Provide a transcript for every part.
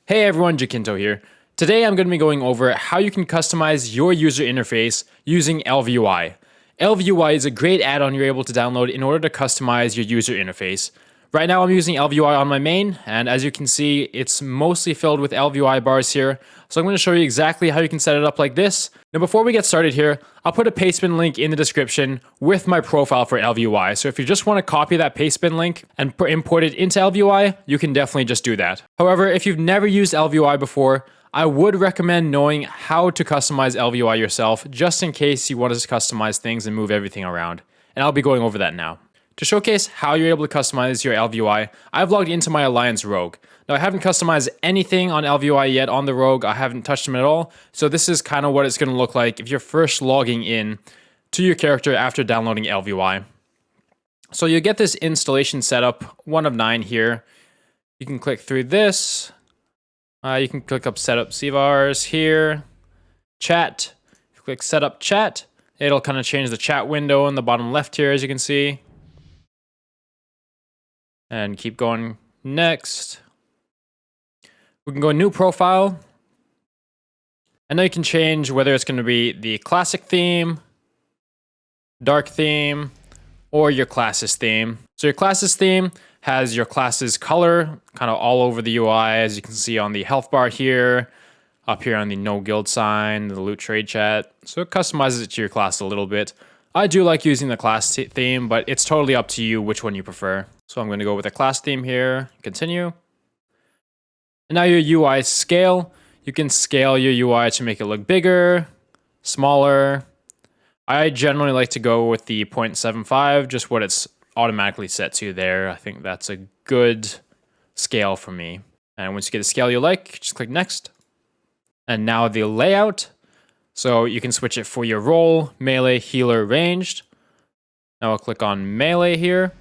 Hey everyone, Jacinto here. Today I'm going to be going over how you can customize your user interface using ElvUI. ElvUI is a great add-on you're able to download in order to customize your user interface. Right now I'm using ElvUI on my main, and as you can see, it's mostly filled with ElvUI bars here. So I'm going to show you exactly how you can set it up like this. Now before we get started here, I'll put a pastebin link in the description with my profile for ElvUI. So if you just want to copy that pastebin link and import it into ElvUI, you can definitely just do that. However, if you've never used ElvUI before, I would recommend knowing how to customize ElvUI yourself, just in case you want to customize things and move everything around. And I'll be going over that now. To showcase how you're able to customize your ElvUI, I've logged into my Alliance Rogue. Now I haven't customized anything on ElvUI yet on the Rogue, I haven't touched them at all, so this is kind of what it's going to look like if you're first logging in to your character after downloading ElvUI. So you get this installation setup, 1 of 9 here. You can click through this, you can click up Setup CVARs here, Chat, if you click Setup Chat, it'll kind of change the chat window in the bottom left here as you can see. And keep going next. We can go new profile. And now you can change whether it's going to be the classic theme, dark theme, or your classes theme. So your classes theme has your class's color kind of all over the UI, as you can see on the health bar here, up here on the no guild sign, the loot trade chat. So it customizes it to your class a little bit. I do like using the class theme, but it's totally up to you which one you prefer. So I'm going to go with the class theme here, continue. And now your UI scale, you can scale your UI to make it look bigger, smaller. I generally like to go with the 0.75, just what it's automatically set to there. I think that's a good scale for me. And once you get a scale you like, just click next. And now the layout. So you can switch it for your role, melee, healer, ranged. Now I'll click on melee here,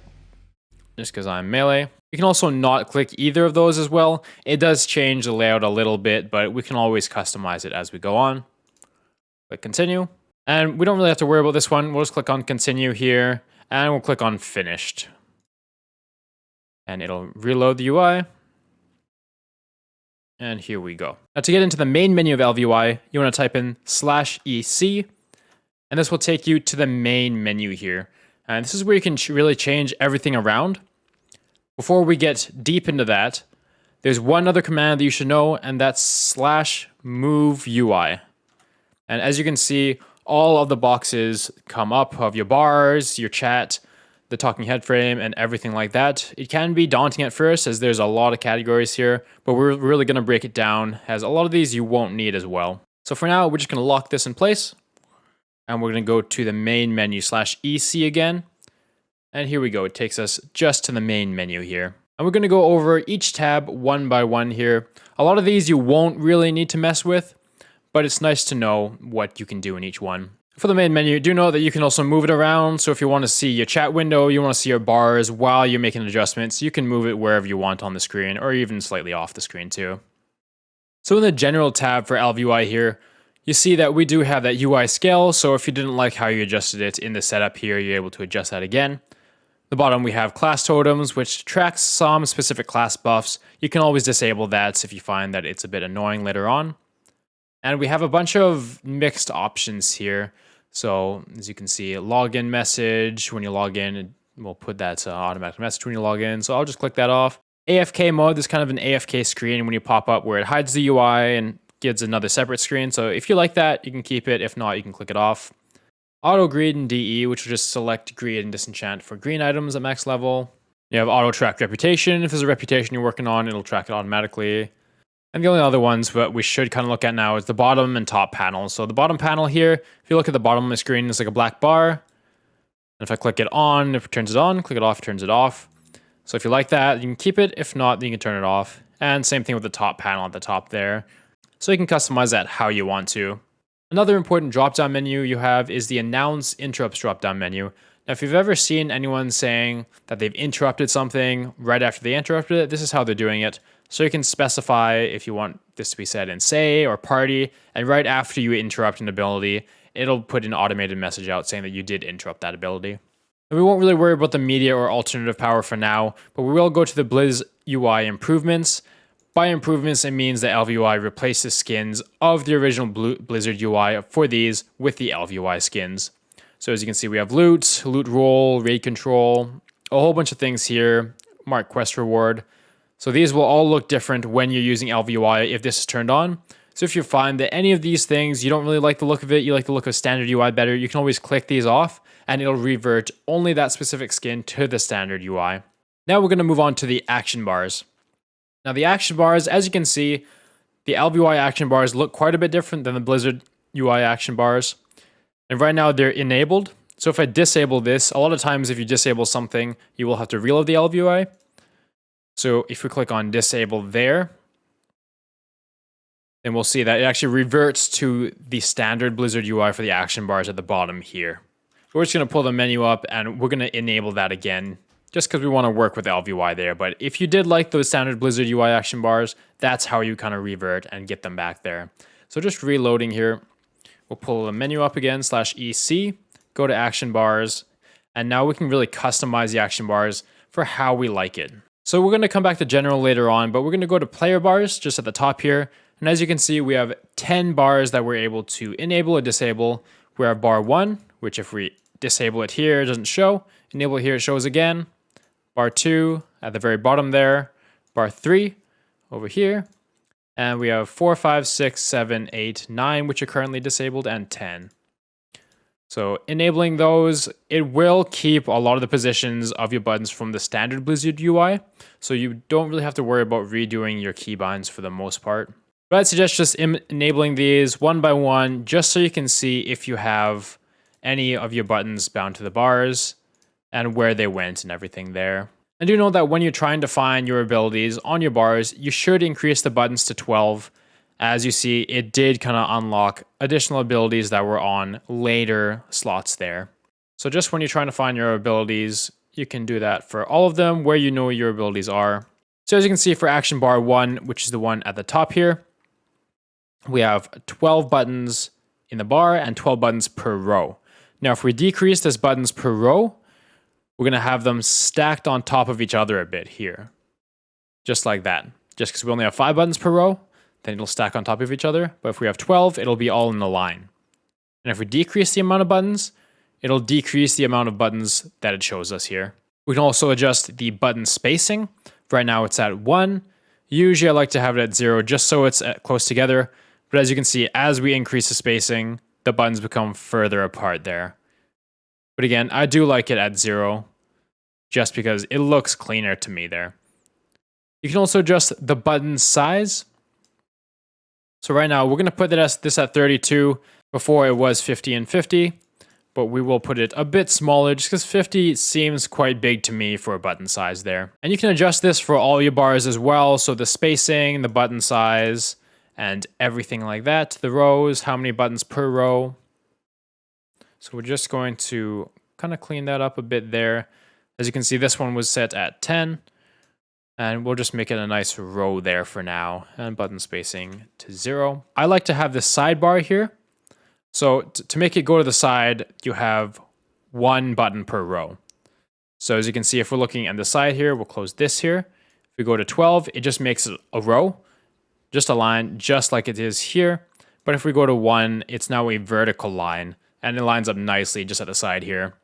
just because I'm melee. You can also not click either of those as well. It does change the layout a little bit, but we can always customize it as we go on. Click continue. And we don't really have to worry about this one. We'll just click on continue here, and we'll click on finished. And it'll reload the UI. And here we go. Now to get into the main menu of ElvUI, you want to type in /EC, and this will take you to the main menu here. And this is where you can really change everything around. Before we get deep into that, there's one other command that you should know, and that's /MoveUI. And as you can see, all of the boxes come up of your bars, your chat, the talking head frame, and everything like that. It can be daunting at first as there's a lot of categories here, but we're really going to break it down as a lot of these you won't need as well. So for now, we're just going to lock this in place, and we're going to go to the main menu /EC again. And here we go. It takes us just to the main menu here. And we're going to go over each tab one by one here. A lot of these you won't really need to mess with, but it's nice to know what you can do in each one. For the main menu, do know that you can also move it around. So if you want to see your chat window, you want to see your bars while you're making adjustments, you can move it wherever you want on the screen, or even slightly off the screen too. So in the general tab for ElvUI here, you see that we do have that UI scale. So if you didn't like how you adjusted it in the setup here, you're able to adjust that again. The bottom we have class totems, which tracks some specific class buffs. You can always disable that if you find that it's a bit annoying later on. And we have a bunch of mixed options here. So as you can see, login message, when you log in, we'll put that automatic message when you log in. So I'll just click that off. AFK mode, there's kind of an AFK screen when you pop up where it hides the UI and gives another separate screen. So if you like that, you can keep it. If not, you can click it off. Auto greed and DE, which will just select greed and disenchant for green items at max level. You have auto track reputation. If there's a reputation you're working on, it'll track it automatically. And the only other ones that we should kind of look at now is the bottom and top panel. So the bottom panel here, if you look at the bottom of the screen, it's like a black bar. And if I click it on, if it turns it on, click it off, it turns it off. So if you like that, you can keep it. If not, then you can turn it off. And same thing with the top panel at the top there. So you can customize that how you want to. Another important drop-down menu you have is the Announce Interrupts drop-down menu. Now, if you've ever seen anyone saying that they've interrupted something right after they interrupted it, this is how they're doing it. So you can specify if you want this to be said in say or party, and right after you interrupt an ability, it'll put an automated message out saying that you did interrupt that ability. And we won't really worry about the media or alternative power for now, but we will go to the Blizz UI improvements. By improvements, it means that ElvUI replaces skins of the original Blizzard UI for these with the ElvUI skins. So as you can see, we have loot roll, raid control, a whole bunch of things here, mark quest reward. So these will all look different when you're using ElvUI if this is turned on. So if you find that any of these things, you don't really like the look of it, you like the look of standard UI better, you can always click these off and it'll revert only that specific skin to the standard UI. Now we're going to move on to the action bars. Now the action bars, as you can see, the ElvUI action bars look quite a bit different than the Blizzard UI action bars. And right now they're enabled. So if I disable this, a lot of times if you disable something, you will have to reload the ElvUI. So if we click on disable there, then we'll see that it actually reverts to the standard Blizzard UI for the action bars at the bottom here. We're just going to pull the menu up and we're going to enable that again, just because we want to work with ElvUI there. But if you did like those standard Blizzard UI action bars, that's how you kind of revert and get them back there. So just reloading here. We'll pull the menu up again, /EC, go to action bars, and now we can really customize the action bars for how we like it. So we're going to come back to general later on, but we're going to go to player bars just at the top here. And as you can see, we have 10 bars that we're able to enable or disable. We have bar 1, which if we disable it here, it doesn't show. Enable it here, it shows again. Bar 2 at the very bottom there. Bar 3 over here. And we have 4, 5, 6, 7, 8, 9, which are currently disabled, and 10. So enabling those, it will keep a lot of the positions of your buttons from the standard Blizzard UI. So you don't really have to worry about redoing your keybinds for the most part. But I'd suggest just enabling these one by one, just so you can see if you have any of your buttons bound to the bars and where they went and everything there. And do know that when you're trying to find your abilities on your bars, you should increase the buttons to 12. As you see, it did kind of unlock additional abilities that were on later slots there. So just when you're trying to find your abilities, you can do that for all of them where you know your abilities are. So as you can see for action bar 1, which is the one at the top here, we have 12 buttons in the bar and 12 buttons per row. Now, if we decrease this buttons per row, we're going to have them stacked on top of each other a bit here. Just like that. Just because we only have 5 buttons per row, then it'll stack on top of each other. But if we have 12, it'll be all in a line. And if we decrease the amount of buttons, it'll decrease the amount of buttons that it shows us here. We can also adjust the button spacing. Right now it's at 1. Usually I like to have it at 0 just so it's close together. But as you can see, as we increase the spacing, the buttons become further apart there. But again, I do like it at 0 just because it looks cleaner to me there. You can also adjust the button size. So right now we're going to put this at 32. Before it was 50 and 50, but we will put it a bit smaller just because 50 seems quite big to me for a button size there. And you can adjust this for all your bars as well. So the spacing, the button size, and everything like that. The rows, how many buttons per row. So we're just going to kind of clean that up a bit there. As you can see, this one was set at 10. And we'll just make it a nice row there for now. And button spacing to 0. I like to have this sidebar here. So to make it go to the side, you have 1 button per row. So as you can see, if we're looking at the side here, we'll close this here. If we go to 12, it just makes it a row. Just a line, just like it is here. But if we go to 1, it's now a vertical line. And it lines up nicely just at the side here.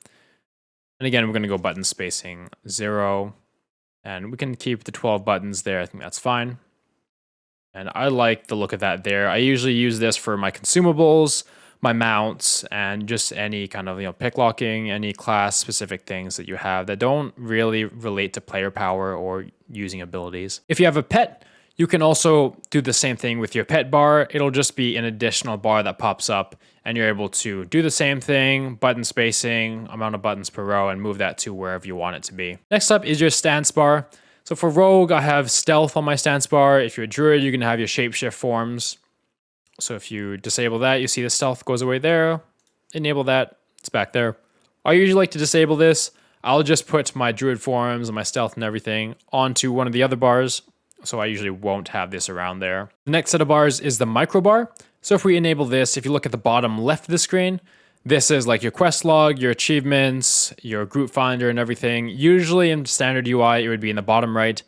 And again, we're going to go button spacing 0. And we can keep the 12 buttons there. I think that's fine. And I like the look of that there. I usually use this for my consumables, my mounts, and just any kind of pick locking, any class specific things that you have that don't really relate to player power or using abilities. If you have a pet, you can also do the same thing with your pet bar. It'll just be an additional bar that pops up and you're able to do the same thing, button spacing, amount of buttons per row, and move that to wherever you want it to be. Next up is your stance bar. So for Rogue, I have Stealth on my stance bar. If you're a Druid, you can have your Shapeshift forms. So if you disable that, you see the Stealth goes away there. Enable that, it's back there. I usually like to disable this. I'll just put my Druid forms and my Stealth and everything onto one of the other bars. So I usually won't have this around there. The next set of bars is the micro bar. So if we enable this, if you look at the bottom left of the screen, this is like your quest log, your achievements, your group finder and everything. Usually in standard UI, it would be in the bottom right.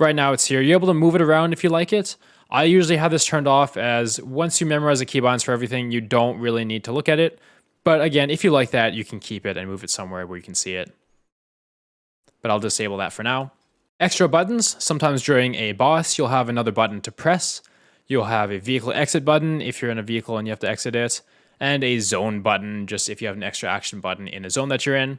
Right now it's here. You're able to move it around if you like it. I usually have this turned off, as once you memorize the keybinds for everything, you don't really need to look at it. But again, if you like that, you can keep it and move it somewhere where you can see it. But I'll disable that for now. Extra buttons. Sometimes during a boss, you'll have another button to press. You'll have a vehicle exit button if you're in a vehicle and you have to exit it, and a zone button just if you have an extra action button in a zone that you're in.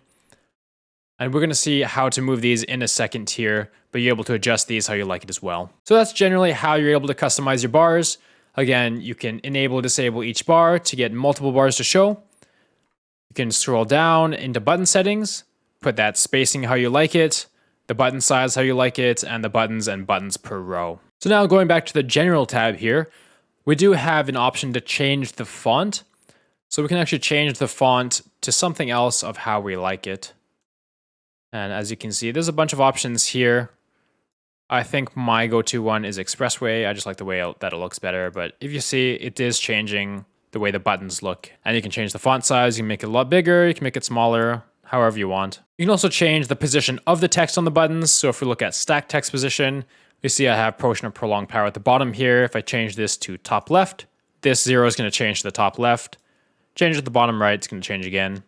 And we're going to see how to move these in a second here, but you're able to adjust these how you like it as well. So that's generally how you're able to customize your bars. Again, you can enable or disable each bar to get multiple bars to show. You can scroll down into button settings, put that spacing how you like it, the button size how you like it, and the buttons and buttons per row. So now going back to the general tab here, we do have an option to change the font. So we can actually change the font to something else of how we like it. And as you can see, there's a bunch of options here. I think my go-to one is Expressway. I just like the way that it looks better. But if you see, it is changing the way the buttons look. And you can change the font size. You can make it a lot bigger. You can make it smaller, however you want. You can also change the position of the text on the buttons. So if we look at stack text position, you see I have Potion of Prolonged Power at the bottom here. If I change this to top left, this 0 is going to change to the top left. Change it to the bottom right, it's going to change again.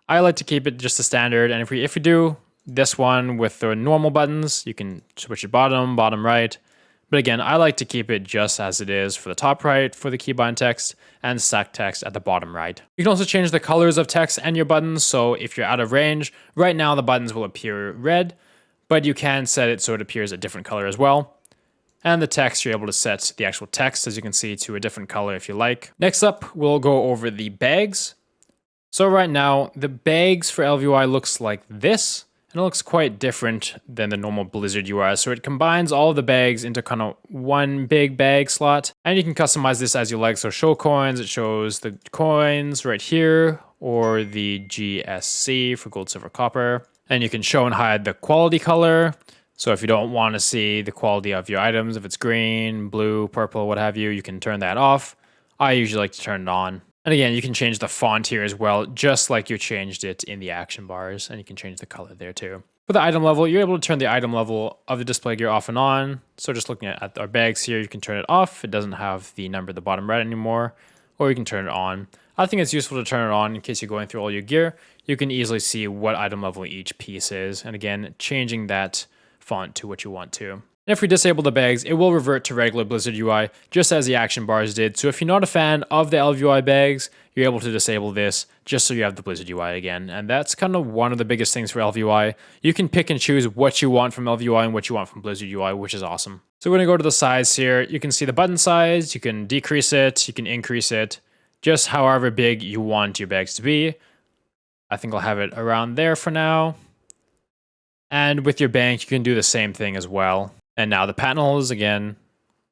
I like to keep it just the standard, and if we do this one with the normal buttons, you can switch it bottom, bottom right. But again, I like to keep it just as it is for the top right for the keybind text and stack text at the bottom right. You can also change the colors of text and your buttons, so if you're out of range, right now the buttons will appear red, but you can set it so it appears a different color as well. And the text, you're able to set the actual text, as you can see, to a different color if you like. Next up, we'll go over the bags. So right now, the bags for ElvUI looks like this, and it looks quite different than the normal Blizzard UI. So it combines all of the bags into kind of one big bag slot, and you can customize this as you like. So show coins, it shows the coins right here, or the GSC for gold, silver, copper. And you can show and hide the quality color. So if you don't want to see the quality of your items, if it's green, blue, purple, what have you, you can turn that off. I usually like to turn it on. And again, you can change the font here as well, just like you changed it in the action bars, and you can change the color there too. For the item level, you're able to turn the item level of the display gear off and on. So just looking at our bags here, you can turn it off. It doesn't have the number at the bottom right anymore, or you can turn it on. I think it's useful to turn it on in case you're going through all your gear. You can easily see what item level each piece is. And again, changing that font to what you want to. And if we disable the bags, it will revert to regular Blizzard UI, just as the action bars did. So if you're not a fan of the ElvUI bags, you're able to disable this just so you have the Blizzard UI again. And that's kind of one of the biggest things for ElvUI. You can pick and choose what you want from ElvUI and what you want from Blizzard UI, which is awesome. So we're going to go to the size here. You can see the button size. You can decrease it. You can increase it. Just however big you want your bags to be. I think I'll have it around there for now. And with your bank, you can do the same thing as well. And now the panels, again,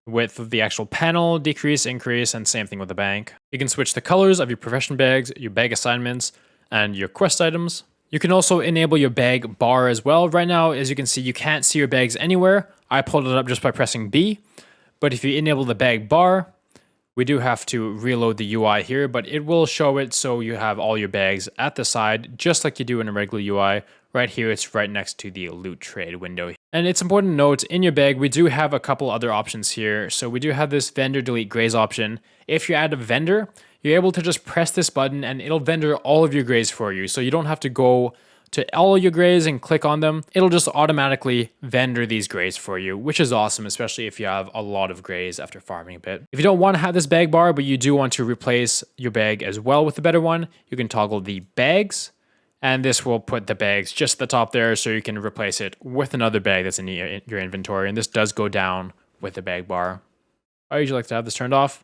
width of the actual panel, decrease, increase, and same thing with the bank. You can switch the colors of your profession bags, your bag assignments, and your quest items. You can also enable your bag bar as well. Right now, as you can see, you can't see your bags anywhere. I pulled it up just by pressing B. But if you enable the bag bar, we do have to reload the UI here, but it will show it so you have all your bags at the side, just like you do in a regular UI. Right here, it's right next to the loot trade window. And it's important to note, in your bag, we do have a couple other options here. So we do have this vendor delete grays option. If you add a vendor, you're able to just press this button and it'll vendor all of your grays for you. So you don't have to go to all your grays and click on them. It'll just automatically vendor these grays for you, which is awesome, especially if you have a lot of grays after farming a bit. If you don't want to have this bag bar, but you do want to replace your bag as well with a better one, you can toggle the bags. And this will put the bags just at the top there, so you can replace it with another bag that's in your inventory. And this does go down with the bag bar. I usually like to have this turned off.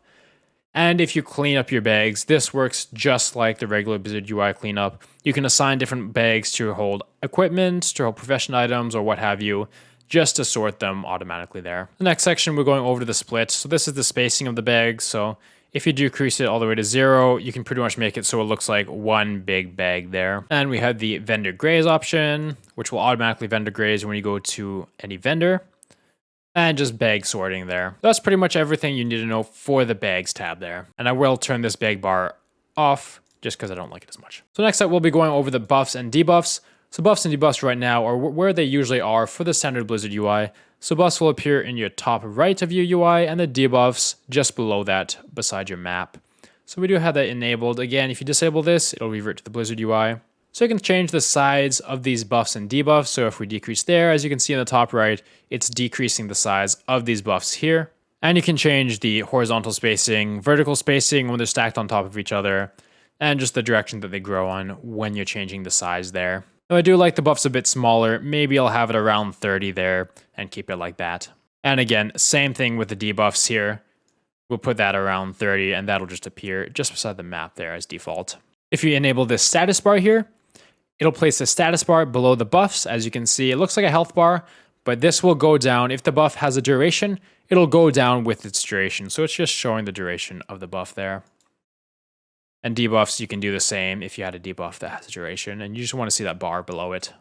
And if you clean up your bags, this works just like the regular Blizzard UI cleanup. You can assign different bags to hold equipment, to hold profession items, or what have you, just to sort them automatically there. The next section, we're going over to the split. So this is the spacing of the bags. So if you decrease it all the way to 0, you can pretty much make it so it looks like one big bag there. And we have the vendor grays option, which will automatically vendor grays when you go to any vendor. And just bag sorting there. That's pretty much everything you need to know for the bags tab there. And I will turn this bag bar off just because I don't like it as much. So next up, we'll be going over the buffs and debuffs. So buffs and debuffs right now are where they usually are for the standard Blizzard UI. So buffs will appear in your top right of your UI and the debuffs just below that beside your map. So we do have that enabled. Again, if you disable this, it'll revert to the Blizzard UI. So you can change the size of these buffs and debuffs. So if we decrease there, as you can see in the top right, it's decreasing the size of these buffs here. And you can change the horizontal spacing, vertical spacing when they're stacked on top of each other, and just the direction that they grow on when you're changing the size there. Now I do like the buffs a bit smaller. Maybe I'll have it around 30 there and keep it like that. And again, same thing with the debuffs here. We'll put that around 30 and that'll just appear just beside the map there as default. If you enable this status bar here, it'll place the status bar below the buffs. As you can see, it looks like a health bar, but this will go down. If the buff has a duration, it'll go down with its duration. So it's just showing the duration of the buff there. And debuffs, you can do the same if you had a debuff that has a duration, and you just want to see that bar below it.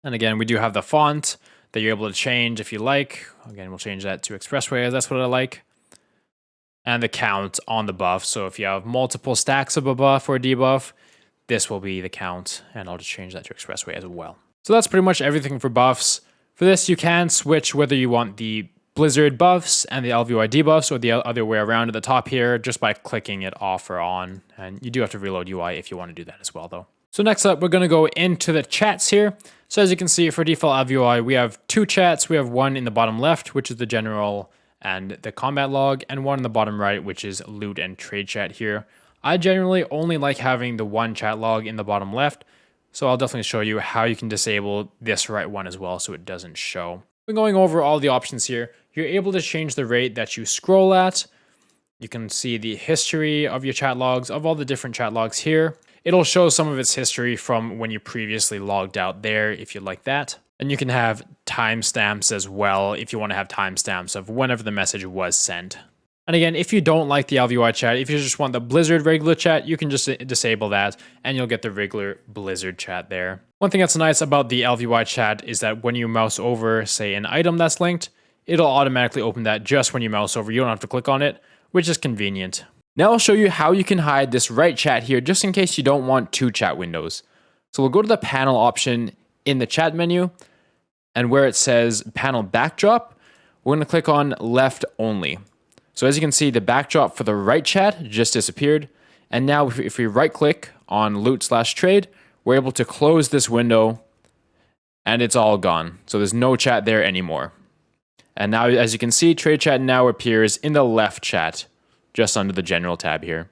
And again, we do have the font that you're able to change if you like. Again, we'll change that to Expressway, as that's what I like. And the count on the buff. So if you have multiple stacks of a buff or a debuff, this will be the count, and I'll just change that to Expressway as well. So that's pretty much everything for buffs. For this, you can switch whether you want the Blizzard buffs and the ElvUI debuffs or the other way around at the top here just by clicking it off or on. And you do have to reload UI if you want to do that as well though. So next up, we're going to go into the chats here. So as you can see, for default ElvUI, we have two chats. We have one in the bottom left, which is the general and the combat log, and one in the bottom right, which is loot and trade chat here. I generally only like having the one chat log in the bottom left, so I'll definitely show you how you can disable this right one as well so it doesn't show. When going over all the options here, you're able to change the rate that you scroll at. You can see the history of your chat logs, of all the different chat logs here. It'll show some of its history from when you previously logged out there, if you like that. And you can have timestamps as well, if you want to have timestamps of whenever the message was sent. And again, if you don't like the ElvUI chat, if you just want the Blizzard regular chat, you can just disable that and you'll get the regular Blizzard chat there. One thing that's nice about the ElvUI chat is that when you mouse over, say, an item that's linked, it'll automatically open that just when you mouse over. You don't have to click on it, which is convenient. Now I'll show you how you can hide this right chat here, just in case you don't want two chat windows. So we'll go to the panel option in the chat menu, and where it says panel backdrop, we're going to click on left only. So as you can see, the backdrop for the right chat just disappeared. And now if we right click on loot/trade, we're able to close this window and it's all gone. So there's no chat there anymore. And now, as you can see, trade chat now appears in the left chat, just under the general tab here.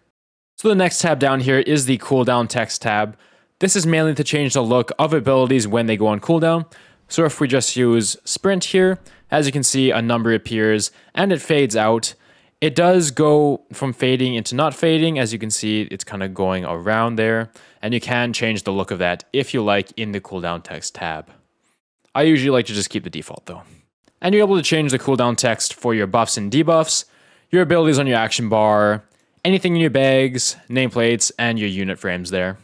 So the next tab down here is the Cooldown Text tab. This is mainly to change the look of abilities when they go on cooldown. So if we just use sprint here, as you can see, a number appears and it fades out. It does go from fading into not fading. As you can see, it's kind of going around there. And you can change the look of that if you like in the Cooldown Text tab. I usually like to just keep the default though. And you're able to change the cooldown text for your buffs and debuffs, your abilities on your action bar, anything in your bags, nameplates, and your unit frames there.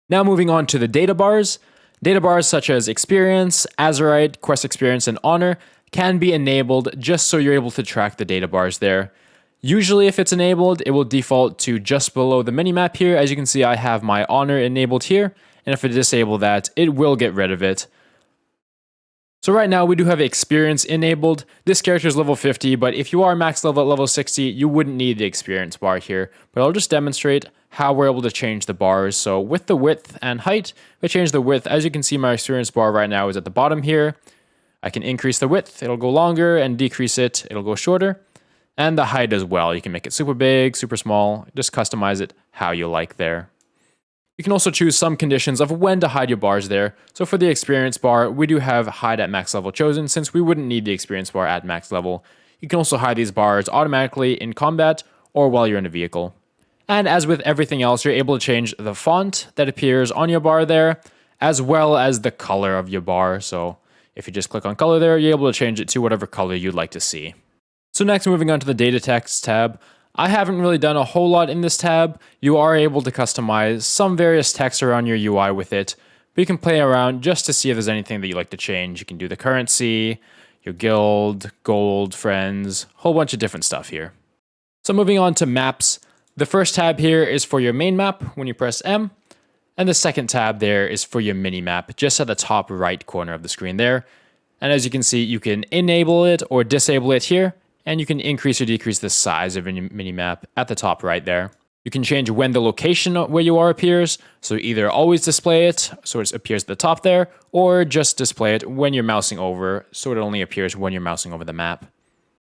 Now moving on to the DataBars. DataBars such as Experience, Azurite, Quest Experience, and Honor can be enabled just so you're able to track the DataBars there. Usually if it's enabled, it will default to just below the minimap here. As you can see, I have my Honor enabled here, and if I disable that, it will get rid of it. So right now we do have Experience enabled. This character is level 50, but if you are max level at level 60, you wouldn't need the Experience bar here. But I'll just demonstrate how we're able to change the bars. So with the width and height, we change the width. As you can see, my Experience bar right now is at the bottom here. I can increase the width, it'll go longer, and decrease it, it'll go shorter. And the height as well. You can make it super big, super small, just customize it how you like there. You can also choose some conditions of when to hide your bars there. So for the Experience bar, we do have hide at max level chosen since we wouldn't need the Experience bar at max level. You can also hide these bars automatically in combat or while you're in a vehicle. And as with everything else, you're able to change the font that appears on your bar there, as well as the color of your bar. So if you just click on color there, you're able to change it to whatever color you'd like to see. So next, moving on to the DataTexts tab. I haven't really done a whole lot in this tab. You are able to customize some various text around your UI with it, but you can play around just to see if there's anything that you like to change. You can do the currency, your guild, gold, friends, a whole bunch of different stuff here. So moving on to maps, the first tab here is for your main map when you press M, and the second tab there is for your mini map, just at the top right corner of the screen there. And as you can see, you can enable it or disable it here, and you can increase or decrease the size of your minimap at the top right there. You can change when the location where you are appears, so either always display it, so it appears at the top there, or just display it when you're mousing over, so it only appears when you're mousing over the map.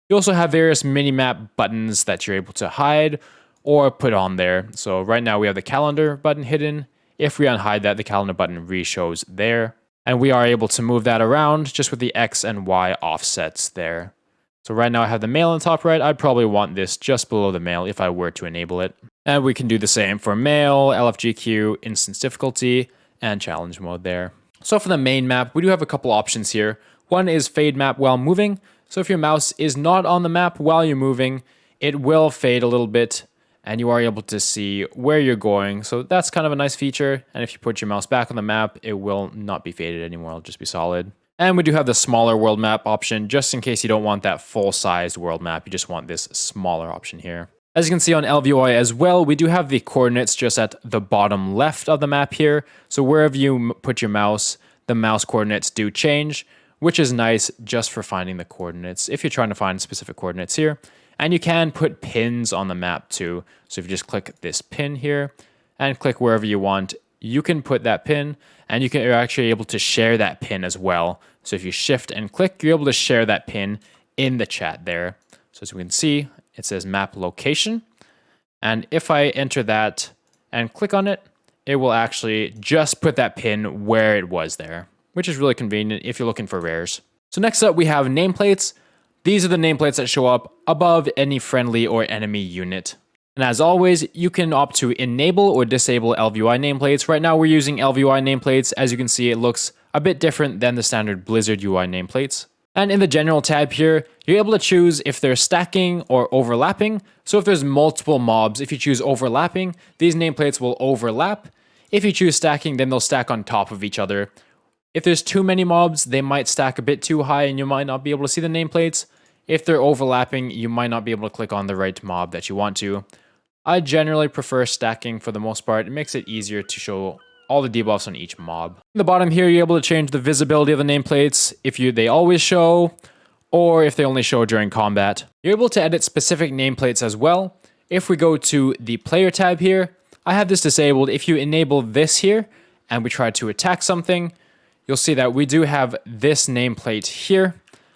You also have various minimap buttons that you're able to hide or put on there. So right now we have the calendar button hidden. If we unhide that, the calendar button re-shows there. And we are able to move that around just with the X and Y offsets there. So right now I have the mail on top right. I'd probably want this just below the mail if I were to enable it. And we can do the same for mail, LFGQ, instance difficulty, and challenge mode there. So for the main map, we do have a couple options here. One is fade map while moving. So if your mouse is not on the map while you're moving, it will fade a little bit and you are able to see where you're going. So that's kind of a nice feature. And if you put your mouse back on the map, it will not be faded anymore. It'll just be solid. And we do have the smaller world map option, just in case you don't want that full-sized world map. You just want this smaller option here. As you can see on ElvUI as well, we do have the coordinates just at the bottom left of the map here. So wherever you put your mouse, the mouse coordinates do change, which is nice just for finding the coordinates if you're trying to find specific coordinates here. And you can put pins on the map too. So if you just click this pin here and click wherever you want, you can put that pin, and you're actually able to share that pin as well. So if you shift and click, you're able to share that pin in the chat there. So as we can see, it says map location. And if I enter that and click on it, it will actually just put that pin where it was there, which is really convenient if you're looking for rares. So next up, we have nameplates. These are the nameplates that show up above any friendly or enemy unit. And as always, you can opt to enable or disable ElvUI nameplates. Right now we're using ElvUI nameplates. As you can see, it looks a bit different than the standard Blizzard UI nameplates. And in the general tab here, you're able to choose if they're stacking or overlapping. So if there's multiple mobs, if you choose overlapping, these nameplates will overlap. If you choose stacking, then they'll stack on top of each other. If there's too many mobs, they might stack a bit too high and you might not be able to see the nameplates. If they're overlapping, you might not be able to click on the right mob that you want to. I generally prefer stacking for the most part. It makes it easier to show all the debuffs on each mob. In the bottom here, you're able to change the visibility of the nameplates if they always show, or if they only show during combat. You're able to edit specific nameplates as well. If we go to the player tab here, I have this disabled. If you enable this here, and we try to attack something, you'll see that we do have this nameplate here.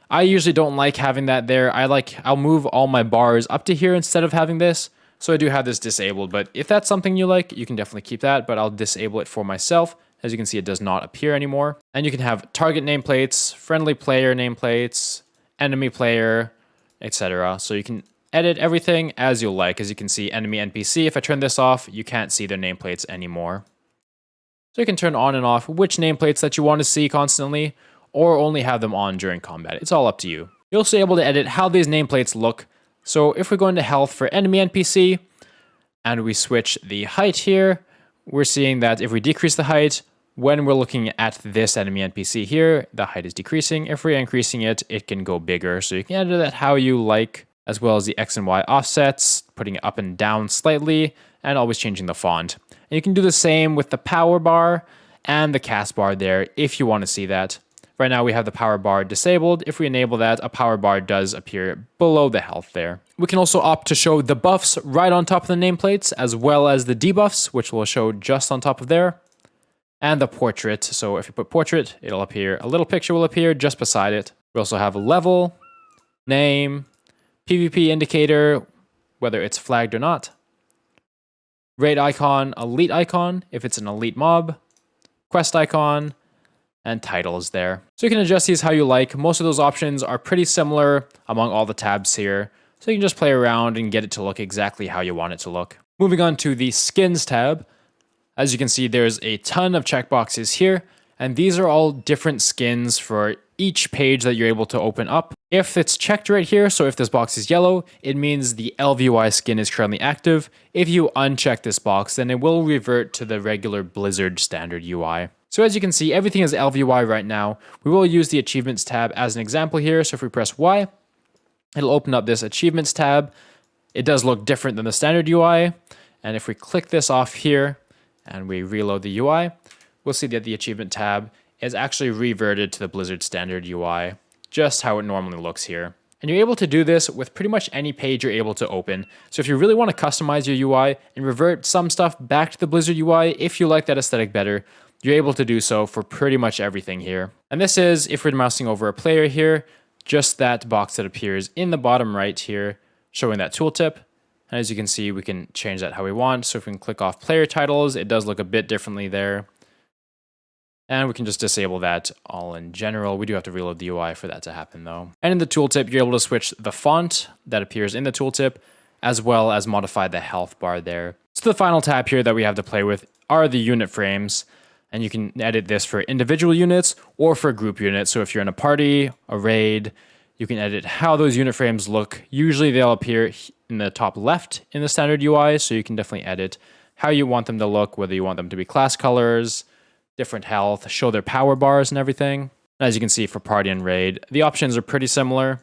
I usually don't like having that there. I'll move all my bars up to here instead of having this. So I do have this disabled, but if that's something you like, you can definitely keep that, but I'll disable it for myself. As you can see, it does not appear anymore. And you can have target nameplates, friendly player nameplates, enemy player, etc. So you can edit everything as you like. As you can see, enemy NPC, if I turn this off, you can't see their nameplates anymore. So you can turn on and off which nameplates that you want to see constantly, or only have them on during combat. It's all up to you. You're also able to edit how these nameplates look. So if we go into health for enemy NPC, and we switch the height here, we're seeing that if we decrease the height, when we're looking at this enemy NPC here, the height is decreasing. If we're increasing it, it can go bigger. So you can edit that how you like, as well as the X and Y offsets, putting it up and down slightly, and always changing the font. And you can do the same with the power bar and the cast bar there if you want to see that. Right now we have the power bar disabled. If we enable that, a power bar does appear below the health there. We can also opt to show the buffs right on top of the nameplates, as well as the debuffs, which will show just on top of there. And the portrait. So if you put portrait, it'll appear, a little picture will appear just beside it. We also have a level, name, PvP indicator, whether it's flagged or not. Raid icon, elite icon, if it's an elite mob, quest icon, and titles there. So you can adjust these how you like. Most of those options are pretty similar among all the tabs here. So you can just play around and get it to look exactly how you want it to look. Moving on to the skins tab. As you can see, there's a ton of checkboxes here, and these are all different skins for each page that you're able to open up. If it's checked right here, so if this box is yellow, it means the ElvUI skin is currently active. If you uncheck this box, then it will revert to the regular Blizzard standard UI. So as you can see, everything is ElvUI right now. We will use the achievements tab as an example here. So if we press Y, it'll open up this achievements tab. It does look different than the standard UI. And if we click this off here and we reload the UI, we'll see that the achievement tab is actually reverted to the Blizzard standard UI, just how it normally looks here. And you're able to do this with pretty much any page you're able to open. So if you really want to customize your UI and revert some stuff back to the Blizzard UI, if you like that aesthetic better, you're able to do so for pretty much everything here. And this is, if we're mousing over a player here, just that box that appears in the bottom right here, showing that tooltip. And as you can see, we can change that how we want. So if we can click off player titles, it does look a bit differently there. And we can just disable that all in general. We do have to reload the UI for that to happen though. And in the tooltip, you're able to switch the font that appears in the tooltip, as well as modify the health bar there. So the final tab here that we have to play with are the unit frames. And you can edit this for individual units or for group units. So if you're in a party, a raid, you can edit how those unit frames look. Usually they'll appear in the top left in the standard UI. So you can definitely edit how you want them to look, whether you want them to be class colors, different health, show their power bars and everything. As you can see for party and raid, the options are pretty similar.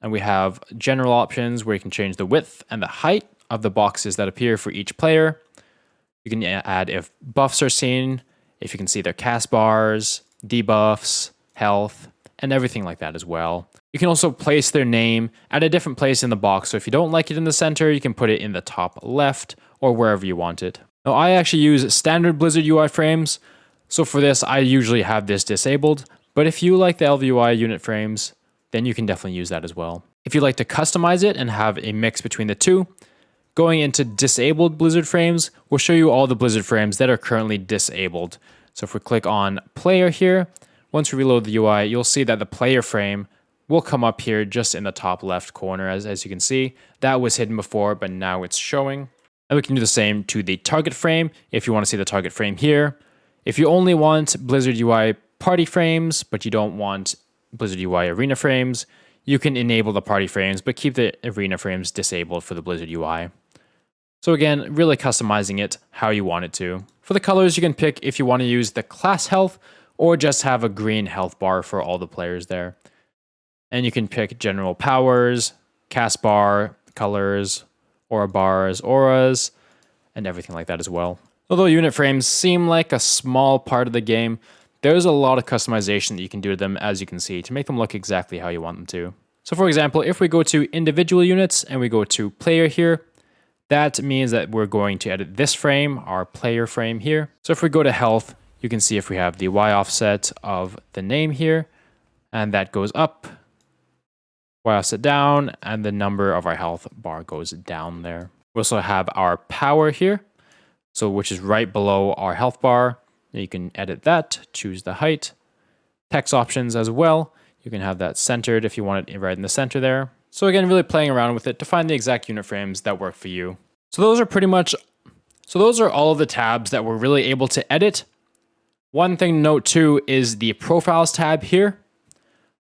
And we have general options where you can change the width and the height of the boxes that appear for each player. You can add if buffs are seen, if you can see their cast bars, debuffs, health, and everything like that as well. You can also place their name at a different place in the box. So if you don't like it in the center, you can put it in the top left or wherever you want it. Now I actually use standard Blizzard UI frames. So for this, I usually have this disabled, but if you like the ElvUI unit frames, then you can definitely use that as well. If you'd like to customize it and have a mix between the two, going into disabled Blizzard frames will show you all the Blizzard frames that are currently disabled. So if we click on player here, once we reload the UI, you'll see that the player frame will come up here just in the top left corner. As you can see, that was hidden before, but now it's showing. And we can do the same to the target frame if you want to see the target frame here. If you only want Blizzard UI party frames, but you don't want Blizzard UI arena frames, you can enable the party frames, but keep the arena frames disabled for the Blizzard UI. So again, really customizing it how you want it to. For the colors, you can pick if you want to use the class health or just have a green health bar for all the players there. And you can pick general powers, cast bar, colors, aura bars, auras, and everything like that as well. Although unit frames seem like a small part of the game, there's a lot of customization that you can do to them, as you can see, to make them look exactly how you want them to. So for example, if we go to individual units and we go to player here, that means that we're going to edit this frame, our player frame here. So if we go to health, you can see if we have the Y offset of the name here, and that goes up, Y offset down, and the number of our health bar goes down there. We also have our power here, so which is right below our health bar. You can edit that, choose the height, text options as well. You can have that centered if you want it right in the center there. So again, really playing around with it to find the exact unit frames that work for you. So those are all of the tabs that we're really able to edit. One thing to note too is the profiles tab here.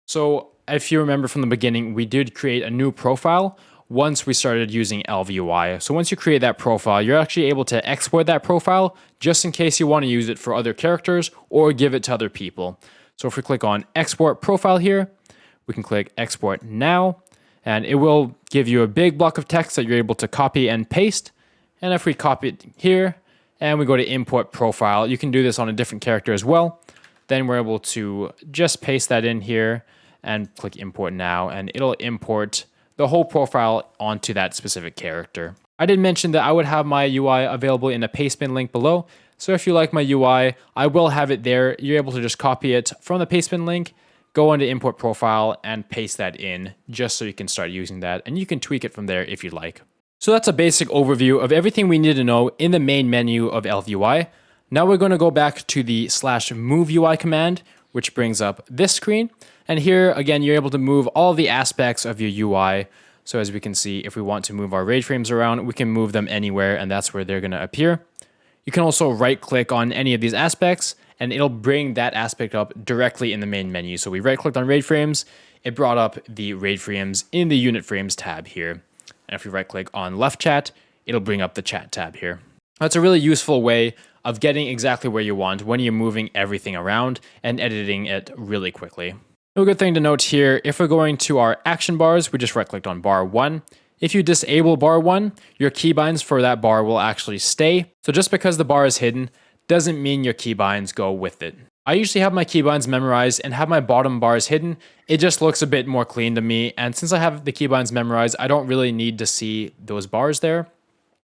So if you remember from the beginning, we did create a new profile once we started using ElvUI. So once you create that profile, you're actually able to export that profile just in case you want to use it for other characters or give it to other people. So if we click on export profile here, we can click export now, and it will give you a big block of text that you're able to copy and paste. And if we copy it here and we go to import profile, you can do this on a different character as well. Then we're able to just paste that in here and click import now, and it'll import the whole profile onto that specific character. I did mention that I would have my UI available in a paste bin link below. So if you like my UI, I will have it there. You're able to just copy it from the paste bin link, go into import profile and paste that in just so you can start using that, and you can tweak it from there if you'd like. So that's a basic overview of everything we need to know in the main menu of ElvUI. Now we're going to go back to the /MoveUI command, which brings up this screen. And here, again, you're able to move all the aspects of your UI. So as we can see, if we want to move our raid frames around, we can move them anywhere, and that's where they're going to appear. You can also right-click on any of these aspects, and it'll bring that aspect up directly in the main menu. So we right-clicked on raid frames, it brought up the raid frames in the unit frames tab here. And if we right-click on left chat, it'll bring up the chat tab here. That's a really useful way of getting exactly where you want when you're moving everything around and editing it really quickly. A good thing to note here, if we're going to our action bars, we just right-clicked on bar 1. If you disable bar 1, your keybinds for that bar will actually stay. So just because the bar is hidden doesn't mean your keybinds go with it. I usually have my keybinds memorized and have my bottom bars hidden. It just looks a bit more clean to me. And since I have the keybinds memorized, I don't really need to see those bars there.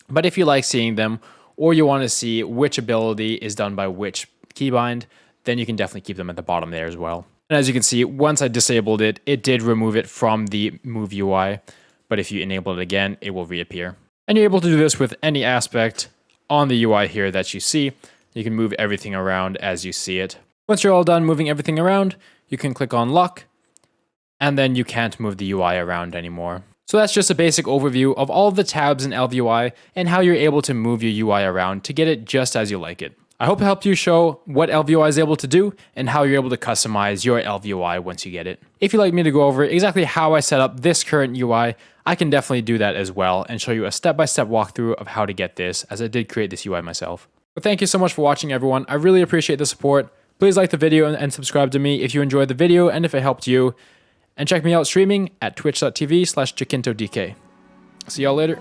But if you like seeing them, or you want to see which ability is done by which keybind, then you can definitely keep them at the bottom there as well. And as you can see, once I disabled it, it did remove it from the MoveUI. But if you enable it again, it will reappear. And you're able to do this with any aspect on the UI here that you see. You can move everything around as you see it. Once you're all done moving everything around, you can click on lock, and then you can't move the UI around anymore. So that's just a basic overview of all of the tabs in ElvUI and how you're able to move your UI around to get it just as you like it. I hope it helped you show what ElvUI is able to do and how you're able to customize your ElvUI once you get it. If you'd like me to go over exactly how I set up this current UI, I can definitely do that as well and show you a step-by-step walkthrough of how to get this, as I did create this UI myself. But thank you so much for watching, everyone. I really appreciate the support. Please like the video and subscribe to me if you enjoyed the video and if it helped you. And check me out streaming at twitch.tv/JacintoDK. See y'all later.